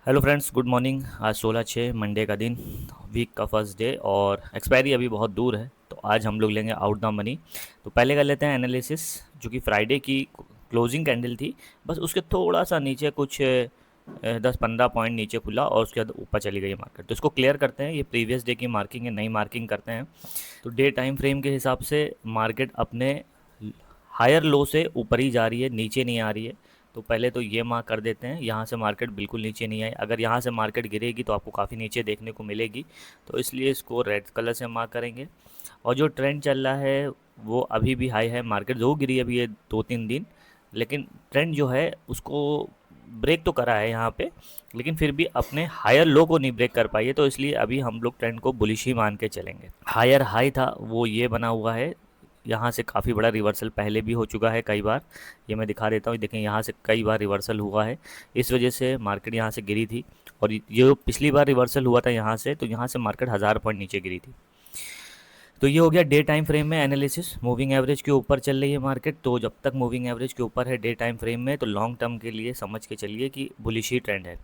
Hello friends, good morning. आज 16/6 Monday का दिन, वीक का फर्स्ट डे और एक्सपायरी अभी बहुत दूर है। तो आज हम लोग लेंगे आउट द मनी। तो पहले कर लेते हैं एनालिसिस, जो कि फ्राइडे की क्लोजिंग कैंडल थी। बस उसके थोड़ा सा नीचे कुछ 10-15 पॉइंट नीचे खुला और उसके बाद ऊपर चली गई मार्केट। तो इसको क्लियर करते हैं। ये प्रीवियस डे की मार्किंग है, नई मार्किंग करते हैं। तो डे टाइम फ्रेम के हिसाब से मार्केट अपने हायर लो से ऊपर ही जा रही है, नीचे नहीं आ रही है। तो पहले तो ये मार्क कर देते हैं, यहाँ से मार्केट बिल्कुल नीचे नहीं आई। अगर यहाँ से मार्केट गिरेगी तो आपको काफ़ी नीचे देखने को मिलेगी। तो इसलिए इसको रेड कलर से मार्क करेंगे। और जो ट्रेंड चल रहा है वो अभी भी हाई है। मार्केट जो गिरी अभी ये 2-3 दिन, लेकिन ट्रेंड जो है उसको ब्रेक तो करा है यहाँ पे, लेकिन फिर भी अपने हायर लो को नहीं ब्रेक कर पाई है। तो इसलिए अभी हम लोग ट्रेंड को बुलिश ही मान के चलेंगे। हायर हाई था वो ये बना हुआ है, यहाँ से काफ़ी बड़ा रिवर्सल पहले भी हो चुका है कई बार। ये मैं दिखा देता हूँ, देखें यहाँ से कई बार रिवर्सल हुआ है। इस वजह से मार्केट यहाँ से गिरी थी। और ये जो पिछली बार रिवर्सल हुआ था यहाँ से, तो यहाँ से मार्केट 1000 पॉइंट नीचे गिरी थी। तो ये हो गया डे टाइम फ्रेम में एनालिसिस। मूविंग एवरेज के ऊपर चल रही है मार्केट, तो जब तक मूविंग एवरेज के ऊपर है डे टाइम फ्रेम में, तो लॉन्ग टर्म के लिए समझ के चलिए कि बुलिश ही ट्रेंड है।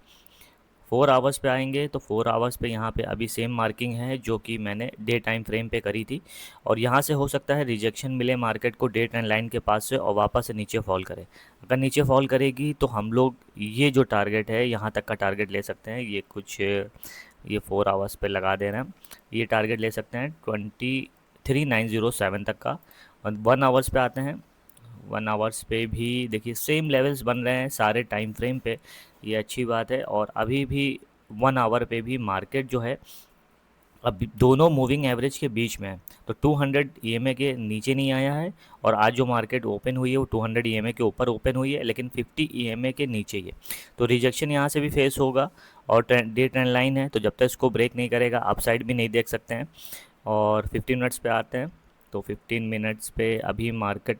4 आवर्स पे आएंगे तो 4 आवर्स पे यहाँ पे अभी सेम मार्किंग है जो कि मैंने डे टाइम फ्रेम पे करी थी। और यहाँ से हो सकता है रिजेक्शन मिले मार्केट को डे ट्रेंड लाइन के पास से और वापस से नीचे फॉल करे। अगर नीचे फॉल करेगी तो हम लोग ये जो टारगेट है यहाँ तक का टारगेट ले सकते हैं। ये 4 आवर्स पे लगा दे रहे हैं। ये टारगेट ले सकते हैं 23,907 तक का। और 1 आवर्स पे आते हैं। 1 आवर्स पे भी देखिए सेम लेवल्स बन रहे हैं सारे टाइम फ्रेम पे। ये अच्छी बात है। और अभी भी 1 आवर पे भी मार्केट जो है अब दोनों मूविंग एवरेज के बीच में है। तो 200 ईएमए के नीचे नहीं आया है। और आज जो मार्केट ओपन हुई है वो 200 ईएमए के ऊपर ओपन हुई है, लेकिन 50 ईएमए के नीचे ही है। तो रिजेक्शन यहाँ से भी फेस होगा। और डे ट्रेंड लाइन है, तो जब तक इसको ब्रेक नहीं करेगा आप साइड भी नहीं देख सकते हैं। और 15 मिनट्स पे आते हैं। तो 15 मिनट्स पे अभी मार्केट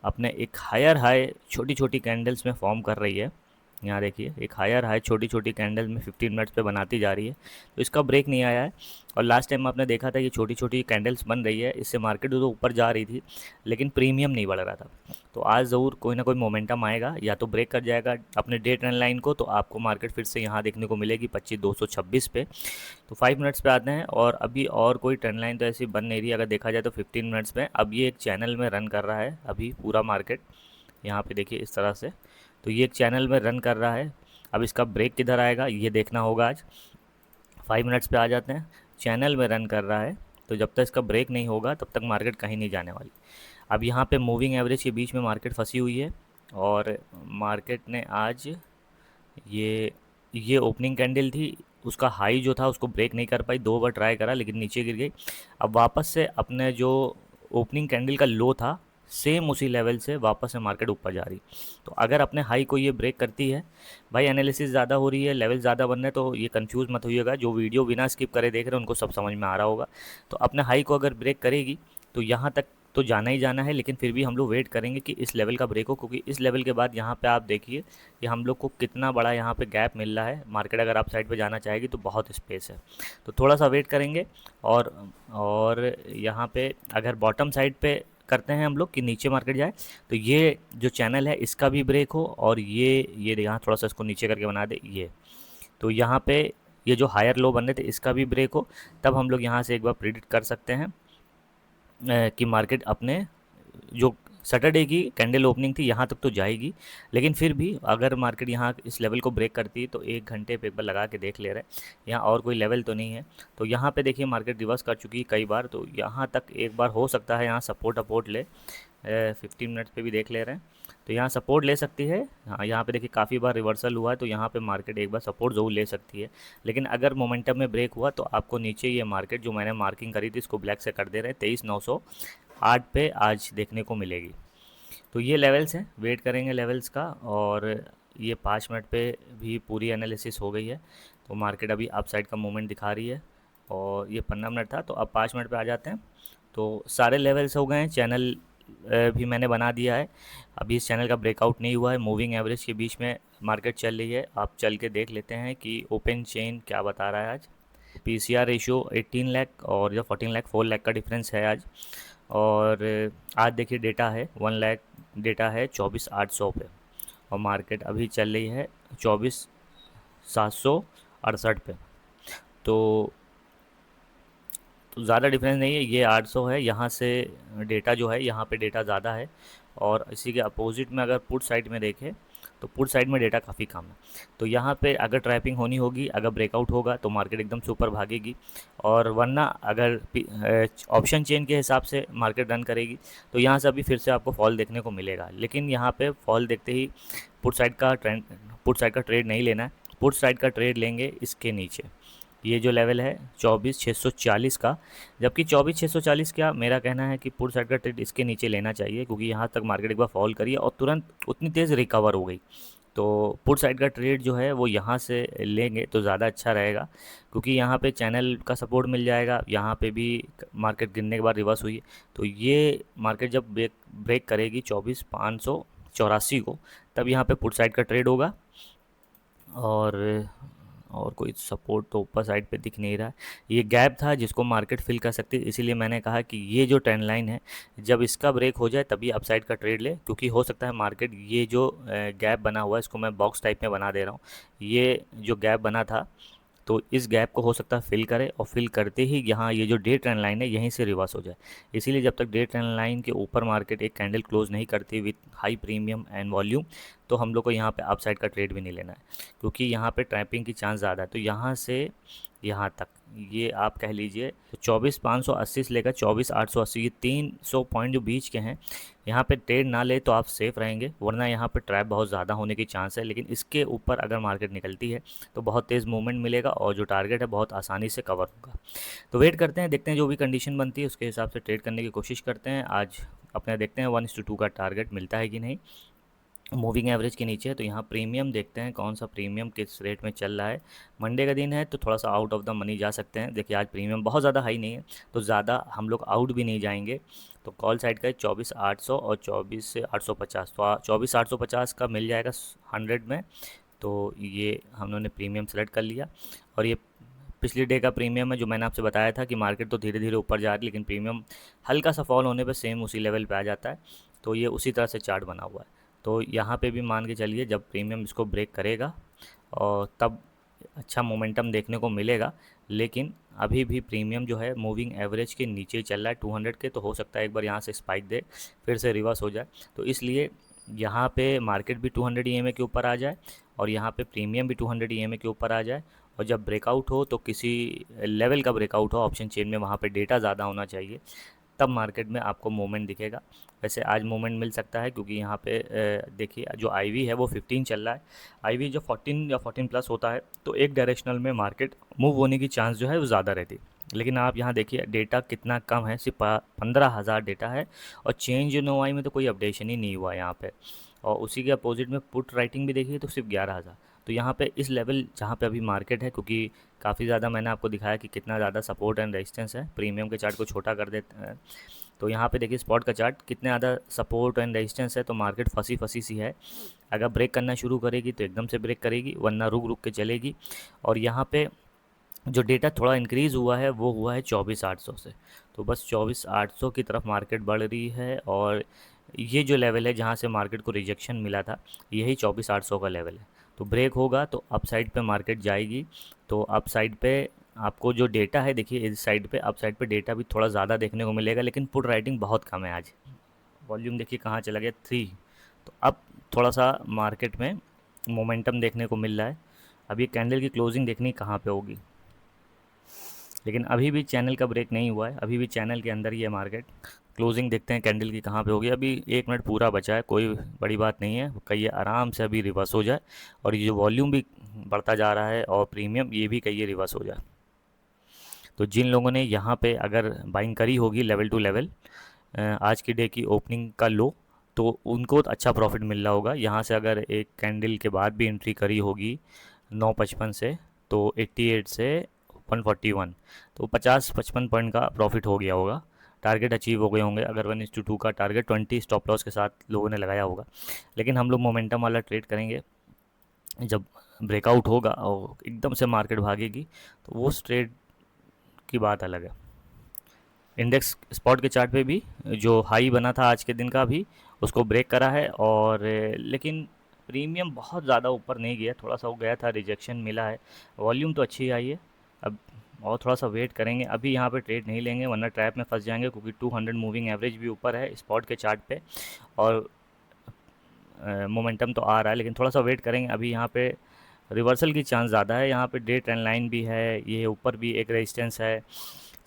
अपने एक हायर हाई छोटी छोटी कैंडल्स में फॉर्म कर रही है। यहाँ देखिए एक हायर हाई छोटी छोटी कैंडल में 15 मिनट्स पे बनाती जा रही है। तो इसका ब्रेक नहीं आया है। और लास्ट टाइम आपने देखा था कि छोटी छोटी कैंडल्स बन रही है, इससे मार्केट तो ऊपर जा रही थी, लेकिन प्रीमियम नहीं बढ़ रहा था। तो आज ज़रूर कोई ना कोई मोमेंटम आएगा, या तो ब्रेक कर जाएगा अपने डे ट्रेंड लाइन को, तो आपको मार्केट फिर से यहाँ देखने को मिलेगी 25,226 पे। तो 5 मिनट्स पे आते हैं। और अभी और कोई ट्रेंड लाइन तो ऐसी बन नहीं रही अगर देखा जाए तो 15 मिनट्स में। अब ये एक चैनल में रन कर रहा है अभी पूरा मार्केट। यहाँ पे देखिए इस तरह से। तो ये एक चैनल में रन कर रहा है। अब इसका ब्रेक किधर आएगा ये देखना होगा आज। 5 मिनट्स पे आ जाते हैं। चैनल में रन कर रहा है, तो जब तक इसका ब्रेक नहीं होगा तब तक मार्केट कहीं नहीं जाने वाली। अब यहाँ पे मूविंग एवरेज के बीच में मार्केट फंसी हुई है। और मार्केट ने आज ये ये ओपनिंग कैंडल थी, उसका हाई जो था उसको ब्रेक नहीं कर पाई। 2 बार ट्राई करा लेकिन नीचे गिर गई। अब वापस से अपने जो ओपनिंग कैंडल का लो था, सेम उसी लेवल से वापस से मार्केट ऊपर जा रही। तो अगर अपने हाई को ये ब्रेक करती है, भाई एनालिसिस ज़्यादा हो रही है, लेवल ज़्यादा बन रहे हैं, तो ये कंफ्यूज मत होइएगा। जो वीडियो बिना स्किप करे देख रहे हैं उनको सब समझ में आ रहा होगा। तो अपने हाई को अगर ब्रेक करेगी तो यहाँ तक तो जाना ही जाना है, लेकिन फिर भी हम लोग वेट करेंगे कि इस लेवल का ब्रेक हो, क्योंकि इस लेवल के बाद यहाँ पे आप देखिए कि हम लोग को कितना बड़ा यहाँ पे गैप मिल रहा है। मार्केट अगर आप साइड पे जाना चाहेगी तो बहुत स्पेस है। तो थोड़ा सा वेट करेंगे। और और यहाँ पे अगर बॉटम साइड पे करते हैं हम लोग कि नीचे मार्केट जाए, तो ये जो चैनल है इसका भी ब्रेक हो, और ये यहाँ थोड़ा सा इसको नीचे करके बना दे ये। तो यहाँ पे ये जो हायर लो बन रहे थे इसका भी ब्रेक हो, तब हम लोग यहाँ से एक बार प्रिडिक्ट कर सकते हैं कि मार्केट अपने जो सैटरडे की कैंडल ओपनिंग थी यहाँ तक तो जाएगी। लेकिन फिर भी अगर मार्केट यहाँ इस लेवल को ब्रेक करती है तो 1 घंटे पे एक बार लगा के देख ले रहे हैं यहाँ और कोई लेवल तो नहीं है। तो यहाँ पे देखिए मार्केट रिवर्स कर चुकी है कई बार, तो यहाँ तक एक बार हो सकता है यहाँ सपोर्ट अपोर्ट ले। 15 मिनट्स पे भी देख ले रहे हैं, तो यहाँ सपोर्ट ले सकती है। हाँ यहाँ पे देखिए काफ़ी बार रिवर्सल हुआ है, तो यहाँ पे मार्केट एक बार सपोर्ट ज़रूर ले सकती है। लेकिन अगर मोमेंटम में ब्रेक हुआ तो आपको नीचे ये मार्केट जो मैंने मार्किंग करी थी इसको ब्लैक से कर दे रहे हैं, 23,908 पे आज देखने को मिलेगी। तो ये लेवल्स हैं, वेट करेंगे लेवल्स का। और ये 5 मिनट पे भी पूरी एनालिसिस हो गई है। तो मार्केट अभी अप साइड का मूवमेंट दिखा रही है। और ये 15 मिनट था, तो अब 5 मिनट पे आ जाते हैं। तो सारे लेवल्स हो गए हैं, चैनल भी मैंने बना दिया है। अभी इस चैनल का ब्रेकआउट नहीं हुआ है, मूविंग एवरेज के बीच में मार्केट चल रही है। आप चल के देख लेते हैं कि ओपन चेन क्या बता रहा है आज। पीसीआर रेशियो 18 लाख और जो 14 लाख 4 लाख का डिफरेंस है आज। और आज देखिए डेटा है 1 लाख, डेटा है 24,800 पे। और मार्केट अभी चल रही है 24 768 पे। तो ज़्यादा डिफरेंस नहीं है, ये 800 है, यहाँ से डेटा जो है, यहाँ पे डेटा ज़्यादा है। और इसी के अपोजिट में अगर पुट साइड में देखें तो पुट साइड में डेटा काफ़ी कम है। तो यहाँ पे अगर ट्रैपिंग होनी होगी, अगर ब्रेकआउट होगा तो मार्केट एकदम से ऊपर भागेगी, और वरना अगर ऑप्शन चेन के हिसाब से मार्केट रन करेगी तो यहाँ से अभी फिर से आपको फॉल देखने को मिलेगा। लेकिन यहाँ पे फॉल देखते ही पुट साइड का ट्रेड नहीं लेना है। पुट साइड का ट्रेड लेंगे इसके नीचे, ये जो लेवल है 24,640 का। जबकि 24,640 क्या, मेरा कहना है कि पुट साइड का ट्रेड इसके नीचे लेना चाहिए, क्योंकि यहाँ तक मार्केट एक बार फॉल करी है और तुरंत उतनी तेज़ रिकवर हो गई। तो पुट साइड का ट्रेड जो है वो यहाँ से लेंगे तो ज़्यादा अच्छा रहेगा, क्योंकि यहाँ पे चैनल का सपोर्ट मिल जाएगा। यहाँ पे भी मार्केट गिरने के बाद रिवर्स हुई है, तो ये मार्केट जब ब्रेक करेगी 24,584 को, तब यहाँ पे पुट साइड का ट्रेड होगा। और कोई सपोर्ट तो ऊपर साइड पे दिख नहीं रहा है। ये गैप था जिसको मार्केट फिल कर सकती है, इसीलिए मैंने कहा कि ये जो ट्रेंड लाइन है, जब इसका ब्रेक हो जाए तभी अपसाइड का ट्रेड ले, क्योंकि हो सकता है मार्केट ये जो गैप बना हुआ है, इसको मैं बॉक्स टाइप में बना दे रहा हूँ। ये जो गैप बना था, तो इस गैप को हो सकता है फिल करे, और फिल करते ही यहाँ ये जो डे ट्रेंड लाइन है यहीं से रिवर्स हो जाए। इसीलिए जब तक डे ट्रेंड लाइन के ऊपर मार्केट एक कैंडल क्लोज नहीं करती with high premium and volume, तो हम लोग को यहाँ पे अपसाइड का ट्रेड भी नहीं लेना है, क्योंकि यहाँ पे ट्रैपिंग की चांस ज़्यादा है। तो यहाँ से यहाँ तक ये आप कह लीजिए, तो 24,580 से लेकर 24,880, ये 300 पॉइंट जो बीच के हैं, यहाँ पे ट्रेड ना ले तो आप सेफ़ रहेंगे, वरना यहाँ पे ट्रैप बहुत ज़्यादा होने की चांस है। लेकिन इसके ऊपर अगर मार्केट निकलती है तो बहुत तेज़ मूवमेंट मिलेगा, और जो टारगेट है बहुत आसानी से कवर होगा। तो वेट करते हैं, देखते हैं, जो भी कंडीशन बनती है उसके हिसाब से ट्रेड करने की कोशिश करते हैं। आज अपने देखते हैं 1:2 का टारगेट मिलता है कि नहीं मूविंग एवरेज के नीचे। तो यहाँ प्रीमियम देखते हैं कौन सा प्रीमियम किस रेट में चल रहा है। मंडे का दिन है तो थोड़ा सा आउट ऑफ द मनी जा सकते हैं। देखिए आज प्रीमियम बहुत ज़्यादा हाई नहीं है, तो ज़्यादा हम लोग आउट भी नहीं जाएंगे। तो कॉल साइड का है 24,800 और 24,850, तो 24,850 का मिल जाएगा 100 में। तो ये हम लोगों ने प्रीमियम सेलेक्ट कर लिया। और ये पिछले डे का प्रीमियम है, जो मैंने आपसे बताया था कि मार्केट तो धीरे धीरे ऊपर जा रही है, लेकिन प्रीमियम हल्का सा फॉल होने पे सेम उसी लेवल पे आ जाता है। तो ये उसी तरह से चार्ट बना हुआ है। तो यहाँ पे भी मान के चलिए जब प्रीमियम इसको ब्रेक करेगा और तब अच्छा मोमेंटम देखने को मिलेगा। लेकिन अभी भी प्रीमियम जो है मूविंग एवरेज के नीचे ही चल रहा है 200 के, तो हो सकता है एक बार यहाँ से स्पाइक दे फिर से रिवर्स हो जाए। तो इसलिए यहाँ पे मार्केट भी 200 ईएमए के ऊपर आ जाए, और यहाँ पे प्रीमियम भी 200 ईएमए के ऊपर आ जाए। और जब ब्रेकआउट हो तो किसी लेवल का ब्रेकआउट हो ऑप्शन चेन में, वहाँ पे डेटा ज़्यादा होना चाहिए, तब मार्केट में आपको मूवमेंट दिखेगा। वैसे आज मूवमेंट मिल सकता है, क्योंकि यहाँ पे देखिए जो आईवी है वो 15 चल रहा है। आईवी जो 14 या 14 प्लस होता है तो एक डायरेक्शनल में मार्केट मूव होने की चांस जो है वो ज़्यादा रहती है। लेकिन आप यहाँ देखिए डेटा कितना कम है, सिर्फ 15,000 डेटा है, और चेंज नो आई में तो कोई अपडेशन ही नहीं हुआ यहाँ पे। और उसी के अपोजिट में पुट राइटिंग भी देखिए तो सिर्फ 11,000। तो यहाँ पे इस लेवल जहाँ पे अभी मार्केट है, क्योंकि काफ़ी ज़्यादा मैंने आपको दिखाया कि कितना ज़्यादा सपोर्ट एंड रेजिस्टेंस है। प्रीमियम के चार्ट को छोटा कर देते हैं तो यहाँ पे देखिए स्पॉट का चार्ट कितने ज़्यादा सपोर्ट एंड रेजिस्टेंस है। तो मार्केट फंसी फंसी सी है, अगर ब्रेक करना शुरू करेगी तो एकदम से ब्रेक करेगी, वरना रुक रुक के चलेगी। और यहाँ पे जो डेटा थोड़ा इंक्रीज़ हुआ है वो हुआ है 24,800 से। तो बस 24,800 की तरफ मार्केट बढ़ रही है, और ये जो लेवल है जहाँ से मार्केट को रिजेक्शन मिला था, यही 24,800 का लेवल है। तो ब्रेक होगा तो अप साइड पे मार्केट जाएगी। तो अप साइड पे आपको जो डेटा है देखिए, इस साइड पे अप साइड पे डेटा भी थोड़ा ज़्यादा देखने को मिलेगा, लेकिन पुट राइटिंग बहुत कम है आज। वॉल्यूम देखिए कहाँ चला गया, 3। तो अब थोड़ा सा मार्केट में मोमेंटम देखने को मिल रहा है। अब ये कैंडल की क्लोजिंग देखनी कहाँ पे होगी, लेकिन अभी भी चैनल का ब्रेक नहीं हुआ है, अभी भी चैनल के अंदर ही है मार्केट। क्लोजिंग देखते हैं कैंडल की कहाँ पे होगी। अभी 1 मिनट पूरा बचा है, कोई बड़ी बात नहीं है, कहिए आराम से अभी रिवर्स हो जाए, और ये जो वॉल्यूम भी बढ़ता जा रहा है और प्रीमियम ये भी कहिए रिवर्स हो जाए। तो जिन लोगों ने यहाँ पे अगर बाइंग करी होगी लेवल टू लेवल आज की डे की ओपनिंग का लो, तो उनको तो अच्छा प्रॉफिट मिल रहा होगा। यहाँ से अगर एक कैंडल के बाद भी एंट्री करी होगी 9:55 से, तो 88 से 141, तो 50-55 पॉइंट का प्रॉफिट हो गया होगा। टारगेट अचीव हो गए होंगे, अगर 1:2 का टारगेट 20 स्टॉप लॉस के साथ लोगों ने लगाया होगा। लेकिन हम लोग मोमेंटम वाला ट्रेड करेंगे, जब ब्रेकआउट होगा और एकदम से मार्केट भागेगी तो वो ट्रेड की बात अलग है। इंडेक्स स्पॉट के चार्ट पे भी जो हाई बना था आज के दिन का भी उसको ब्रेक करा है, और लेकिन प्रीमियम बहुत ज़्यादा ऊपर नहीं गया, थोड़ा सा वो गया था, रिजेक्शन मिला है। वॉल्यूम तो अच्छी आई है। अब और थोड़ा सा वेट करेंगे, अभी यहाँ पे ट्रेड नहीं लेंगे वरना ट्रैप में फंस जाएंगे, क्योंकि 200 मूविंग एवरेज भी ऊपर है स्पॉट के चार्ट पे। और मोमेंटम तो आ रहा है, लेकिन थोड़ा सा वेट करेंगे। अभी यहाँ पे रिवर्सल की चांस ज़्यादा है, यहाँ पे डे ट्रेंड लाइन भी है, ये ऊपर भी एक रेजिस्टेंस है,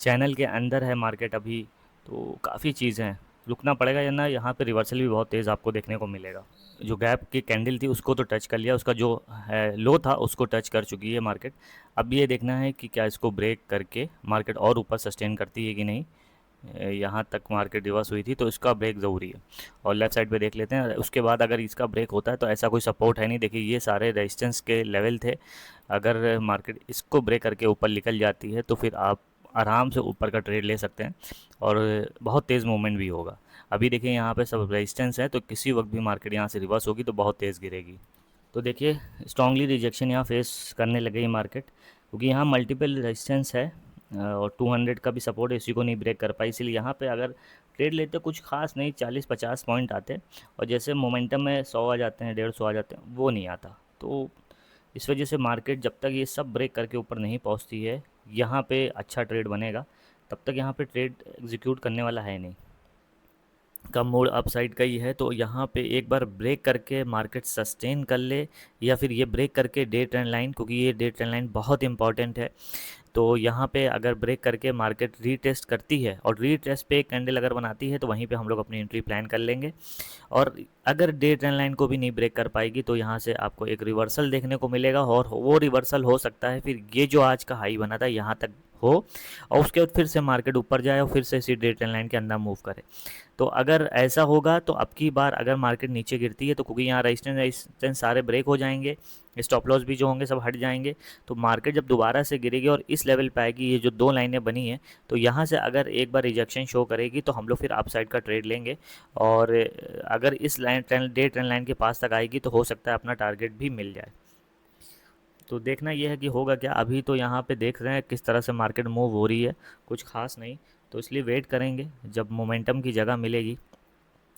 चैनल के अंदर है मार्केट अभी। तो काफ़ी चीज़ें हैं, रुकना पड़ेगा या ना। यहाँ पे रिवर्सल भी बहुत तेज़ आपको देखने को मिलेगा। जो गैप की कैंडल थी उसको तो टच कर लिया, उसका जो है लो था उसको टच कर चुकी है मार्केट। अब ये देखना है कि क्या इसको ब्रेक करके मार्केट और ऊपर सस्टेन करती है कि नहीं। यहाँ तक मार्केट रिवर्स हुई थी तो इसका ब्रेक ज़रूरी है। और लेफ़्ट साइड पे देख लेते हैं, उसके बाद अगर इसका ब्रेक होता है तो ऐसा कोई सपोर्ट है नहीं। देखिए ये सारे रेजिस्टेंस के लेवल थे, अगर मार्केट इसको ब्रेक करके ऊपर निकल जाती है तो फिर आप आराम से ऊपर का ट्रेड ले सकते हैं और बहुत तेज़ मूवमेंट भी होगा। अभी देखिए यहाँ पे सब रेजिस्टेंस है, तो किसी वक्त भी मार्केट यहाँ से रिवर्स होगी तो बहुत तेज़ गिरेगी। तो देखिए स्ट्रांगली रिजेक्शन यहाँ फेस करने लगे ये मार्केट, क्योंकि यहाँ मल्टीपल रेजिस्टेंस है और 200 का भी सपोर्ट है, इसी को नहीं ब्रेक कर पाई। इसलिए यहाँ पे अगर ट्रेड लेते कुछ खास नहीं, 40-50 पॉइंट आते, और जैसे मोमेंटम में 100 आ जाते हैं, 150 आ जाते हैं, वो नहीं आता। तो इस वजह से मार्केट जब तक ये सब ब्रेक करके ऊपर नहीं पहुँचती है, यहाँ पे अच्छा ट्रेड बनेगा। तब तक यहाँ पे ट्रेड एग्जीक्यूट करने वाला है नहीं। का मोड अपसाइड का ही है, तो यहाँ पे एक बार ब्रेक करके मार्केट सस्टेन कर ले, या फिर ये ब्रेक करके डे ट्रेंड लाइन, क्योंकि ये डे ट्रेंड लाइन बहुत इंपॉर्टेंट है। तो यहाँ पे अगर ब्रेक करके मार्केट रीटेस्ट करती है और रीटेस्ट पे एक कैंडल अगर बनाती है तो वहीं पे हम लोग अपनी एंट्री प्लान कर लेंगे। और अगर डे ट्रेंड लाइन को भी नहीं ब्रेक कर पाएगी तो यहाँ से आपको एक रिवर्सल देखने को मिलेगा, और वो रिवर्सल हो सकता है फिर ये जो आज का हाई बना था यहाँ तक हो, और उसके बाद फिर से मार्केट ऊपर जाए और फिर से इसी डे ट्रेंड लाइन के अंदर मूव करे। तो अगर ऐसा होगा तो अब की बार अगर मार्केट नीचे गिरती है तो क्योंकि यहाँ रेजिस्टेंस सारे ब्रेक हो जाएंगे, स्टॉप लॉस भी जो होंगे सब हट जाएंगे, तो मार्केट जब दोबारा से गिरेगी और इस लेवल पे आएगी, ये जो दो लाइनें बनी हैं, तो यहाँ से अगर एक बार रिजेक्शन शो करेगी तो हम लोग फिर अपसाइड का ट्रेड लेंगे। और अगर इस डे ट्रेंड लाइन के पास तक आएगी तो हो सकता है अपना टारगेट भी मिल जाए। तो देखना यह है कि होगा क्या। अभी तो यहाँ पे देख रहे हैं किस तरह से मार्केट मूव हो रही है, कुछ खास नहीं। तो इसलिए वेट करेंगे जब मोमेंटम की जगह मिलेगी,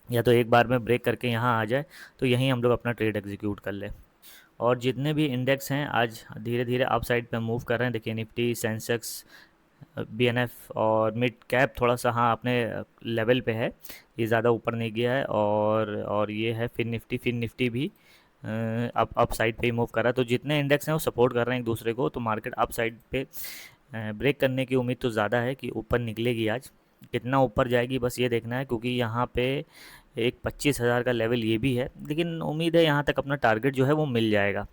या तो एक बार में ब्रेक करके यहाँ आ जाए तो यहीं हम लोग अपना ट्रेड एग्जीक्यूट कर लें। और जितने भी इंडेक्स हैं आज धीरे धीरे अप साइड पे मूव कर रहे हैं। देखिए निफ्टी, सेंसेक्स, बीएनएफ और मिड कैप थोड़ा सा हाँ अपने लेवल पे है, ये ज़्यादा ऊपर नहीं गया है। और ये है फिर निफ्टी भी अप साइड पे ही मूव कर रहा है। तो जितने इंडेक्स हैं वो सपोर्ट कर रहे हैं एक दूसरे को, तो मार्केट अप साइड पे ब्रेक करने की उम्मीद तो ज़्यादा है कि ऊपर निकलेगी आज। कितना ऊपर जाएगी बस ये देखना है, क्योंकि यहाँ पे एक 25,000 का लेवल ये भी है, लेकिन उम्मीद है यहाँ तक अपना टारगेट जो है वो मिल जाएगा।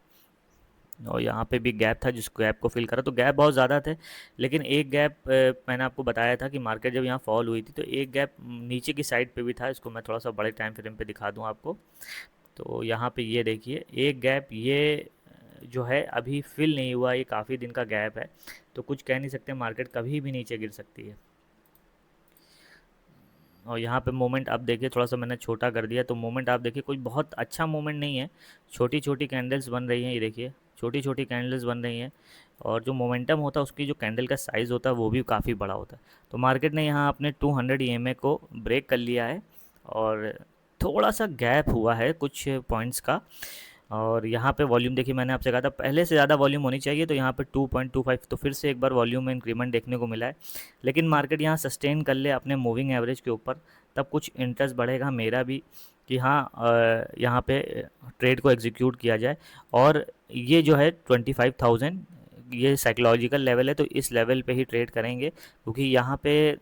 और यहाँ पे भी गैप था, जिस गैप को फिल करा, तो गैप बहुत ज़्यादा थे, लेकिन एक गैप मैंने आपको बताया था कि मार्केट जब यहाँ फॉल हुई थी तो एक गैप नीचे की साइड पे भी था। इसको मैं थोड़ा सा बड़े टाइम फ्रेम पे दिखा दूँ आपको। तो यहाँ पे ये देखिए एक गैप ये जो है अभी फिल नहीं हुआ, ये काफ़ी दिन का गैप है, तो कुछ कह नहीं सकते, मार्केट कभी भी नीचे गिर सकती है। और यहाँ पे मोमेंट आप देखिए, थोड़ा सा मैंने छोटा कर दिया, तो मोमेंट आप देखिए कोई बहुत अच्छा मोमेंट नहीं है, छोटी छोटी कैंडल्स बन रही हैं, ये देखिए छोटी छोटी कैंडल्स बन रही हैं। और जो मोमेंटम होता है उसकी जो कैंडल का साइज़ होता है वो भी काफ़ी बड़ा होता है। तो मार्केट ने यहाँ अपने 200 ईएमए को ब्रेक कर लिया है, और थोड़ा सा गैप हुआ है कुछ पॉइंट्स का। और यहाँ पे वॉल्यूम देखिए, मैंने आपसे कहा था पहले से ज़्यादा वॉल्यूम होनी चाहिए, तो यहाँ पे 2.25, तो फिर से एक बार वॉल्यूम में इंक्रीमेंट देखने को मिला है। लेकिन मार्केट यहाँ सस्टेन कर ले अपने मूविंग एवरेज के ऊपर, तब कुछ इंटरेस्ट बढ़ेगा मेरा भी कि हाँ यहाँ पे ट्रेड को एग्जीक्यूट किया जाए। और ये जो है 25,000 ये साइकोलॉजिकल लेवल है, तो इस लेवल पे ही ट्रेड करेंगे, क्योंकि यहाँ पे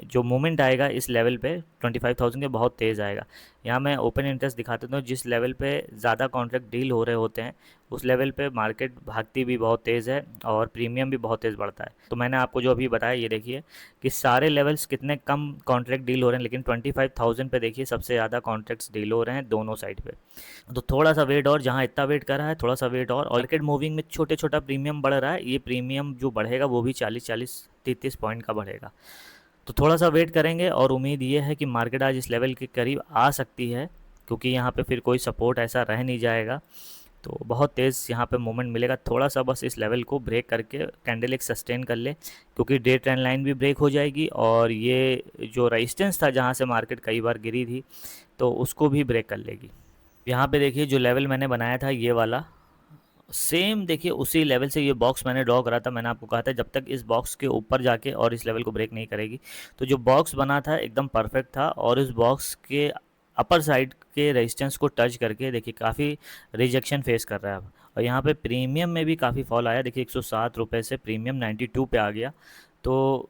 जो मोमेंट आएगा इस लेवल पे 25,000 के बहुत तेज़ आएगा। यहाँ मैं ओपन इंटरेस्ट दिखा देता हूँ, जिस लेवल पे ज़्यादा कॉन्ट्रैक्ट डील हो रहे होते हैं उस लेवल पे मार्केट भागती भी बहुत तेज़ है और प्रीमियम भी बहुत तेज़ बढ़ता है। तो मैंने आपको जो अभी बताया, ये देखिए कि सारे लेवल्स कितने कम कॉन्ट्रैक्ट डील हो रहे हैं, लेकिन 25,000 पे देखिए सबसे ज़्यादा कॉन्ट्रैक्ट्स डील हो रहे हैं दोनों साइड पे। तो थोड़ा सा वेट, और जहाँ इतना वेट कर रहा है थोड़ा सा वेट और मार्केट मूविंग में छोटे छोटा प्रीमियम बढ़ रहा है, ये प्रीमियम जो बढ़ेगा वो भी 40-30 पॉइंट का बढ़ेगा। तो थोड़ा सा वेट करेंगे, और उम्मीद ये है कि मार्केट आज इस लेवल के करीब आ सकती है, क्योंकि यहाँ पे फिर कोई सपोर्ट ऐसा रह नहीं जाएगा। तो बहुत तेज़ यहाँ पे मोमेंट मिलेगा, थोड़ा सा बस इस लेवल को ब्रेक करके कैंडल एक सस्टेन कर ले, क्योंकि डे ट्रेंड लाइन भी ब्रेक हो जाएगी, और ये जो रेजिस्टेंस था जहाँ से मार्केट कई बार गिरी थी तो उसको भी ब्रेक कर लेगी। यहाँ पे देखिए जो लेवल मैंने बनाया था ये वाला, सेम देखिए उसी लेवल से ये बॉक्स मैंने ड्रॉ करा था। मैंने आपको कहा था जब तक इस बॉक्स के ऊपर जाके और इस लेवल को ब्रेक नहीं करेगी, तो जो बॉक्स बना था एकदम परफेक्ट था। और इस बॉक्स के अपर साइड के रेजिस्टेंस को टच करके देखिए काफ़ी रिजेक्शन फेस कर रहा है अब। और यहाँ पे प्रीमियम में भी काफ़ी फॉल आया, देखिए 107 रुपये से प्रीमियम 92 पे आ गया। तो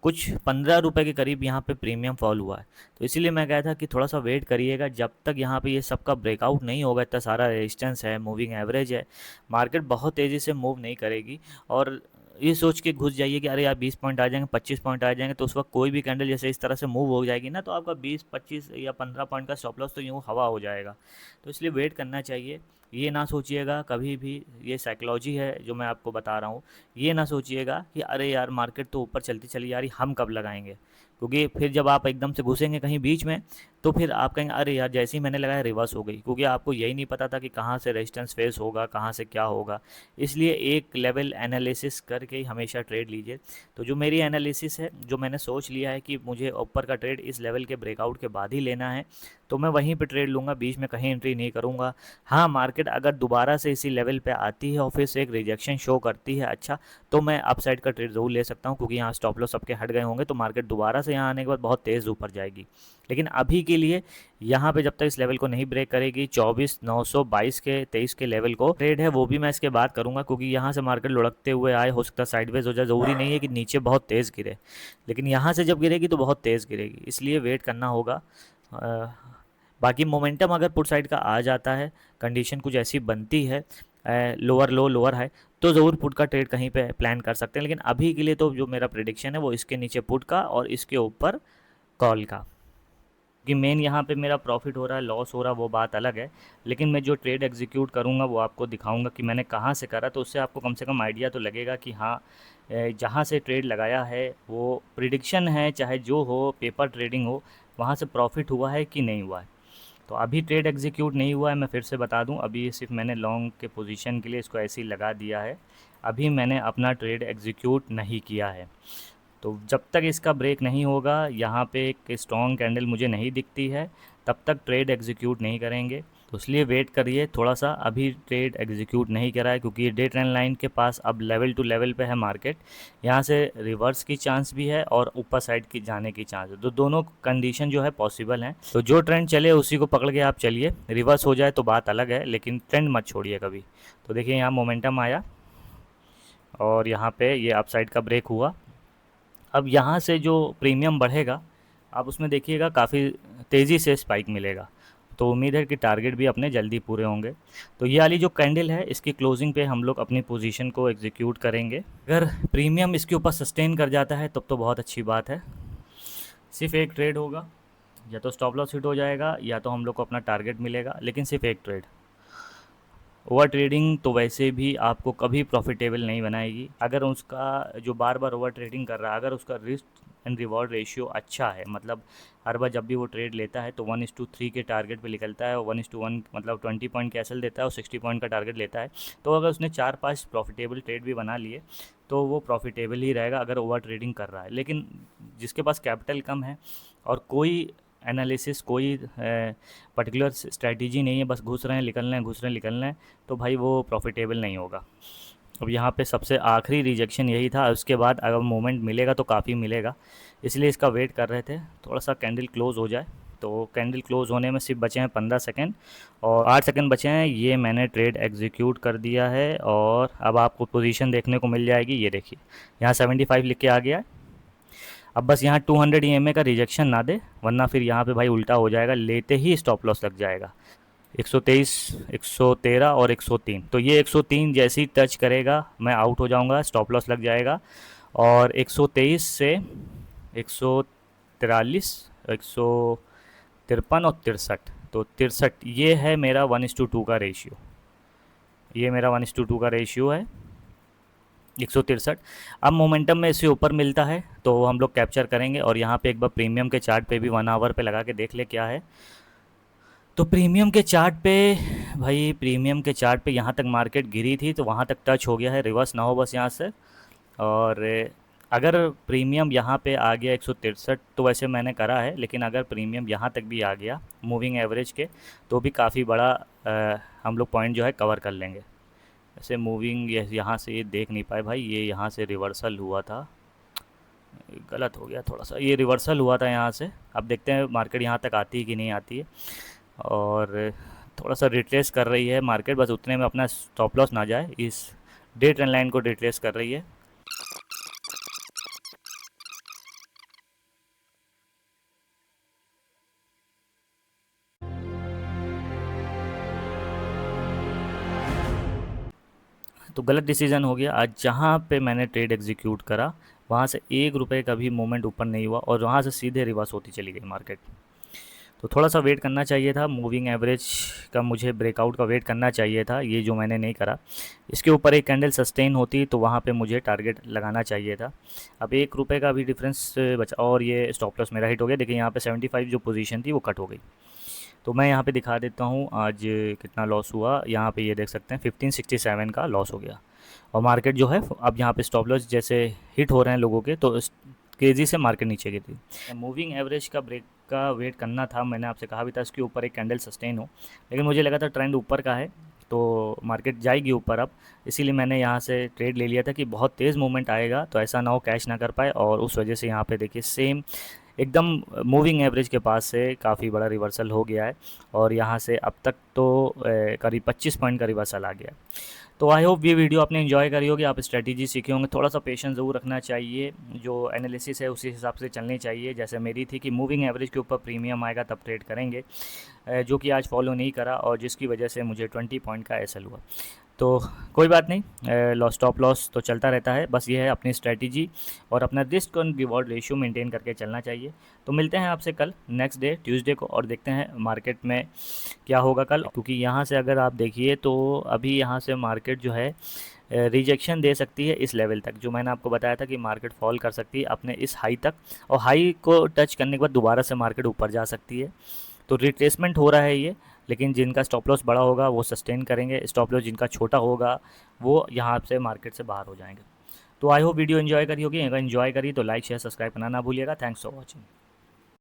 कुछ 15 रुपए के करीब यहाँ पे प्रीमियम फॉल हुआ है। तो इसीलिए मैं कहा था कि थोड़ा सा वेट करिएगा, जब तक यहाँ पे ये सबका ब्रेकआउट नहीं होगा, इतना सारा रेजिस्टेंस है, मूविंग एवरेज है, मार्केट बहुत तेज़ी से मूव नहीं करेगी। और ये सोच के घुस जाइए कि अरे यार 20 पॉइंट आ जाएंगे, 25 पॉइंट आ जाएंगे, तो उस वक्त कोई भी कैंडल जैसे इस तरह से मूव हो जाएगी ना, तो आपका 20 25 या 15 पॉइंट का स्टॉप लॉस तो यूँ हवा हो जाएगा। तो इसलिए वेट करना चाहिए। ये ना सोचिएगा कभी भी, ये साइकोलॉजी है जो मैं आपको बता रहा हूँ, ये ना सोचिएगा कि अरे यार मार्केट तो ऊपर चलती चली जा रही, हम कब लगाएंगे। क्योंकि फिर जब आप एकदम से घुसेंगे कहीं बीच में, तो फिर आप कहेंगे अरे यार जैसे ही मैंने लगाया रिवर्स हो गई, क्योंकि आपको यही नहीं पता था कि कहाँ से रेजिस्टेंस फेस होगा, कहाँ से क्या होगा। इसलिए एक लेवल एनालिसिस करके ही हमेशा ट्रेड लीजिए। तो जो मेरी एनालिसिस है, जो मैंने सोच लिया है कि मुझे ऊपर का ट्रेड इस लेवल के ब्रेकआउट के बाद ही लेना है, तो मैं वहीं पे ट्रेड लूँगा, बीच में कहीं एंट्री नहीं करूँगा। हाँ, मार्केट अगर दोबारा से इसी लेवल पे आती है और फिर से एक रिजेक्शन शो करती है, अच्छा, तो मैं अपसाइड का ट्रेड ज़रूर ले सकता हूँ, क्योंकि यहाँ स्टॉप लॉस सबके हट गए होंगे, तो मार्केट दोबारा से यहाँ आने के बाद बहुत तेज़ ऊपर जाएगी। लेकिन अभी के लिए यहाँ पे जब तक इस लेवल को नहीं ब्रेक करेगी, 24,922 के 23 के लेवल को ट्रेड है वो भी मैं इसके बाद करूँगा, क्योंकि यहाँ से मार्केट लुढ़कते हुए आए, हो सकता है साइडवेज हो जाए, ज़रूरी नहीं है कि नीचे बहुत तेज़ गिरे, लेकिन यहाँ से जब गिरेगी तो बहुत तेज़ गिरेगी, इसलिए वेट करना होगा। बाकी मोमेंटम अगर पुट साइड का आ जाता है, कंडीशन कुछ ऐसी बनती है, लोअर लो लोअर हाई, तो ज़रूर पुट का ट्रेड कहीं पे प्लान कर सकते हैं। लेकिन अभी के लिए तो जो मेरा प्रिडिक्शन है वो इसके नीचे पुट का और इसके ऊपर कॉल का। कि मेन यहाँ पे मेरा प्रॉफिट हो रहा है, लॉस हो रहा है, वो बात अलग है। लेकिन मैं जो ट्रेड एग्जीक्यूट करूँगा वो आपको दिखाऊंगा कि मैंने कहाँ से करा, तो उससे आपको कम से कम आइडिया तो लगेगा कि हाँ, जहाँ से ट्रेड लगाया है वो प्रिडिक्शन है, चाहे जो हो, पेपर ट्रेडिंग हो, वहाँ से प्रॉफिट हुआ है कि नहीं हुआ है। तो अभी ट्रेड एग्जीक्यूट नहीं हुआ है, मैं फिर से बता दूं, अभी ये सिर्फ मैंने लॉन्ग के पोजीशन के लिए इसको ऐसे ही लगा दिया है। अभी मैंने अपना ट्रेड एग्जीक्यूट नहीं किया है। तो जब तक इसका ब्रेक नहीं होगा, यहाँ पे एक स्ट्रॉन्ग कैंडल मुझे नहीं दिखती है, तब तक ट्रेड एग्जीक्यूट नहीं करेंगे। तो इसलिए वेट करिए थोड़ा सा, अभी ट्रेड एग्जीक्यूट नहीं करा है, क्योंकि ये डे ट्रेंड लाइन के पास अब लेवल टू लेवल पे है मार्केट। यहाँ से रिवर्स की चांस भी है और ऊपर साइड की जाने की चांस है, तो दोनों कंडीशन जो है पॉसिबल हैं। तो जो ट्रेंड चले उसी को पकड़ के आप चलिए, रिवर्स हो जाए तो बात अलग है, लेकिन ट्रेंड मत छोड़िए कभी। तो देखिए यहाँ मोमेंटम आया और यहाँ पे ये अप साइड का ब्रेक हुआ। अब यहाँ से जो प्रीमियम बढ़ेगा, आप उसमें देखिएगा काफ़ी तेज़ी से स्पाइक मिलेगा, तो उम्मीद है कि टारगेट भी अपने जल्दी पूरे होंगे। तो ये वाली जो कैंडल है, इसकी क्लोजिंग पे हम लोग अपनी पोजीशन को एग्जीक्यूट करेंगे। अगर प्रीमियम इसके ऊपर सस्टेन कर जाता है तब तो बहुत अच्छी बात है। सिर्फ एक ट्रेड होगा, या तो स्टॉप लॉस हिट हो जाएगा या तो हम लोग को अपना टारगेट मिलेगा, लेकिन सिर्फ एक ट्रेड। ओवर ट्रेडिंग तो वैसे भी आपको कभी प्रॉफिटेबल नहीं बनाएगी। अगर उसका जो बार बार ओवर ट्रेडिंग कर रहा है, अगर उसका रिस्क एंड रिवॉर्ड रेशियो अच्छा है, मतलब हर बार जब भी वो ट्रेड लेता है तो 1:3 के टारगेट पे निकलता है, और 1:1 मतलब 20 पॉइंट कैसल देता है और 60 पॉइंट का टारगेट लेता है, तो अगर उसने 4-5 प्रॉफिटेबल ट्रेड भी बना लिए तो वो प्रॉफिटेबल ही रहेगा अगर ओवर ट्रेडिंग कर रहा है। लेकिन जिसके पास कैपिटल कम है और कोई एनालिसिस, कोई पर्टिकुलर स्ट्रैटेजी नहीं है, बस घुस रहे हैं निकल रहे हैं, घुस रहे हैं निकल रहे हैं, तो भाई वो प्रॉफिटेबल नहीं होगा। अब यहाँ पे सबसे आखिरी रिजेक्शन यही था, उसके बाद अगर मोमेंट मिलेगा तो काफ़ी मिलेगा, इसलिए इसका वेट कर रहे थे थोड़ा सा कैंडल क्लोज हो जाए। तो कैंडल क्लोज होने में सिर्फ बचे हैं 15 सेकेंड और 8 सेकेंड बचे हैं। ये मैंने ट्रेड एग्जीक्यूट कर दिया है और अब आपको पोजीशन देखने को मिल जाएगी। ये देखिए यहाँ 75 लिख के आ गया है। अब बस यहाँ 200 EMA का रिजेक्शन ना दे, वरना फिर यहाँ पे भाई उल्टा हो जाएगा, लेते ही स्टॉप लॉस लग जाएगा। 123, 113 और 103, तो ये 103 जैसे ही टच करेगा मैं आउट हो जाऊंगा, स्टॉप लॉस लग जाएगा। और 123 से 143, 153 और 63, तो 63 ये है मेरा 1:2 का रेशियो, ये मेरा 1:2 का रेशियो है 163। अब मोमेंटम में इससे ऊपर मिलता है तो हम लोग कैप्चर करेंगे। और यहाँ पे एक बार प्रीमियम के चार्ट पे भी 1 आवर पे लगा के देख ले क्या है। तो प्रीमियम के चार्ट पे, भाई प्रीमियम के चार्ट पे यहाँ तक मार्केट गिरी थी तो वहाँ तक टच हो गया है, रिवर्स ना हो बस यहाँ से। और अगर प्रीमियम यहाँ पे आ गया 163 तो वैसे मैंने करा है, लेकिन अगर प्रीमियम यहाँ तक भी आ गया मूविंग एवरेज के तो भी काफ़ी बड़ा हम लोग पॉइंट जो है कवर कर लेंगे। वैसे मूविंग यहाँ से ये देख नहीं पाए भाई, ये यहाँ से रिवर्सल हुआ था, गलत हो गया थोड़ा सा, ये रिवर्सल हुआ था यहाँ से। अब देखते हैं मार्केट यहाँ तक आती है कि नहीं आती है। और थोड़ा सा रिट्रेस कर रही है मार्केट, बस उतने में अपना स्टॉप लॉस ना जाए, इस डे ट्रेंड लाइन को रिट्रेस कर रही है। तो गलत डिसीजन हो गया आज, जहाँ पे मैंने ट्रेड एग्जीक्यूट करा वहाँ से 1 रुपये का भी मूवमेंट ऊपर नहीं हुआ और वहाँ से सीधे रिवर्स होती चली गई मार्केट। तो थोड़ा सा वेट करना चाहिए था, मूविंग एवरेज का मुझे ब्रेकआउट का वेट करना चाहिए था, ये जो मैंने नहीं करा। इसके ऊपर एक कैंडल सस्टेन होती तो वहाँ पे मुझे टारगेट लगाना चाहिए था। अब 1 रुपये का भी डिफरेंस बचा और ये स्टॉप लॉस मेरा हिट हो गया। देखिए यहाँ पे 75 जो पोजीशन थी वो कट हो गई। तो मैं यहाँ पे दिखा देता हूँ आज कितना लॉस हुआ। यहाँ पे ये देख सकते हैं 1567 का लॉस हो गया। और मार्केट जो है अब यहाँ पे स्टॉप लॉस जैसे हिट हो रहे हैं लोगों के तो तेज़ी से मार्केट नीचे गिर थी। मूविंग एवरेज का ब्रेक का वेट करना था, मैंने आपसे कहा भी था इसके ऊपर एक कैंडल सस्टेन हो, लेकिन मुझे लगा था ट्रेंड ऊपर का है तो मार्केट जाएगी ऊपर अब, इसीलिए मैंने यहाँ से ट्रेड ले लिया था कि बहुत तेज़ मूवमेंट आएगा तो ऐसा ना हो कैश ना कर पाए। और उस वजह से यहाँ पे देखिए सेम एकदम मूविंग एवरेज के पास से काफ़ी बड़ा रिवर्सल हो गया है और यहाँ से अब तक तो करीब 25 पॉइंट का रिवर्सल आ गया। तो आई होप ये वीडियो आपने एंजॉय करी होगी, आप स्ट्रेटजी सीखे होंगे। थोड़ा सा पेशेंस ज़रूर रखना चाहिए, जो एनालिसिस है उसी हिसाब से चलनी चाहिए। जैसे मेरी थी कि मूविंग एवरेज के ऊपर प्रीमियम आएगा तब ट्रेड करेंगे, जो कि आज फॉलो नहीं करा और जिसकी वजह से मुझे 20 पॉइंट का एसएल हुआ। तो कोई बात नहीं, लॉस स्टॉप लॉस तो चलता रहता है, बस ये है अपनी स्ट्रेटजी और अपना रिस्क और रिवॉर्ड रेशियो मेंटेन करके चलना चाहिए। तो मिलते हैं आपसे कल नेक्स्ट डे ट्यूसडे को और देखते हैं मार्केट में क्या होगा कल, क्योंकि यहाँ से अगर आप देखिए तो अभी यहाँ से मार्केट जो है रिजेक्शन दे सकती है इस लेवल तक, जो मैंने आपको बताया था कि मार्केट फॉल कर सकती है अपने इस हाई तक और हाई को टच करने के बाद दोबारा से मार्केट ऊपर जा सकती है। तो रिट्रेसमेंट हो रहा है ये, लेकिन जिनका स्टॉप लॉस बड़ा होगा वो सस्टेन करेंगे, स्टॉप लॉस जिनका छोटा होगा वो यहाँ से मार्केट से बाहर हो जाएंगे। तो आई होप वीडियो एंजॉय करी होगी, अगर एंजॉय करी तो लाइक शेयर सब्सक्राइब करना ना भूलिएगा। Thanks for watching.